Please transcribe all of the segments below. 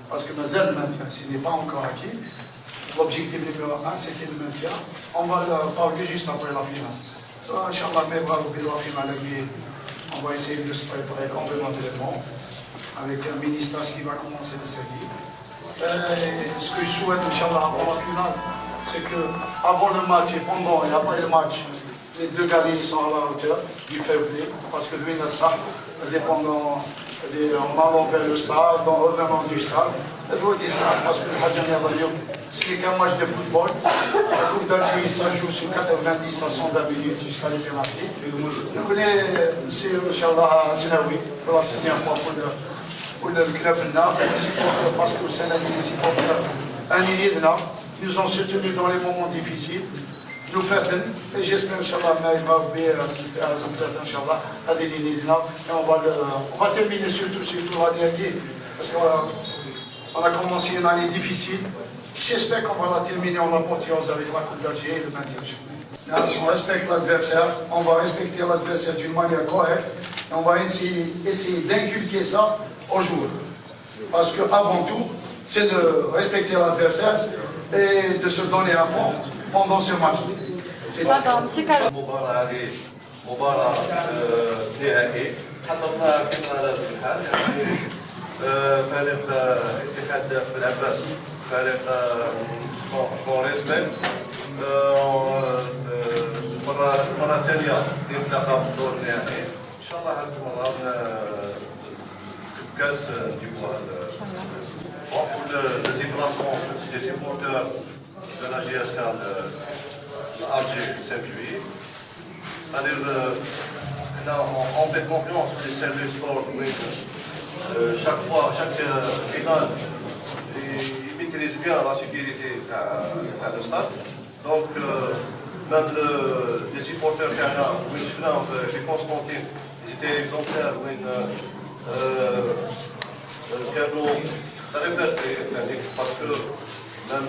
parce que Mazel le maintien, ce n'est pas encore acquis. L'objectif numéro 1, c'était le maintien. On va parler juste après la finale. Inch'Allah, mais bravo, la finale, on va essayer de se préparer complémentairement avec un ministre qui va commencer de série. Ce que je souhaite, Inch'Allah, avant la finale, c'est qu'avant le match et pendant et après le match, les deux gardiens sont à la hauteur du fair play, parce que lui, dépendant en allant vers le stade, en revenant du stade, il faut dire ça, parce que ce n'est qu'un match de football. La Coupe d'Algérie, ça joue sur 90 à 120 minutes jusqu'à les pénaltys. Donc, c'est, Inch'Allah, Tinaoui, pour la sixième fois pour le club Nab, parce que c'est les supporters nous ont soutenus dans les moments difficiles. Nous faisons, et j'espère, Inch'Allah, qu'il va bien Inch'Allah, à des lignes et on va terminer surtout l'année, parce qu'on a commencé une année difficile. J'espère qu'on va la terminer en apportance avec la Coupe d'Algérie et le maintien. On respecte l'adversaire, on va respecter l'adversaire d'une manière correcte, et on va essayer d'inculquer ça aux joueurs. Parce qu'avant tout, c'est de respecter l'adversaire et de se donner à fond pendant ce match. المباراة هذه مباراة نهائي حضرنا كما في الحال يعني فريق اتحاد بن عباس فريق رسمي مرة ثانية نتلاقى في الدور النهائي إن شاء الله هذه المرة الكاس نجيبوها le déplacement des supporters de la GSK l'Alger 5 juillet. C'est-à-dire, on fait confiance pour les services sport. Chaque fois, chaque finale, ils maîtrisent bien la sécurité du stade. Donc, même les supporters qui Constantine, ils étaient exemplaires. Parce que même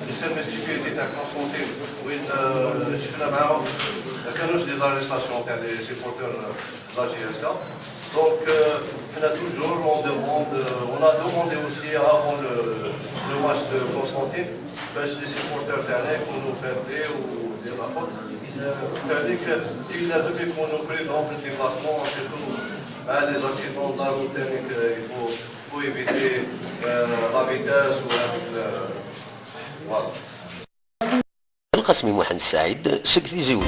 les services de sécurité à Constantine, كانوش des arrestations تاع les supporters de la GSK. Donc, on a toujours, on a demandé aussi avant le match de Constantine, les supporters تاعنا يكونوا fair-play ودير la faute. C'est-à-dire qu'ils لازم يكونوا prudents في الديبلاسمون, surtout les accidents de la route, il faut éviter la vitesse ou avec le... Voilà. القسمي محمد السعيد سكتي زوج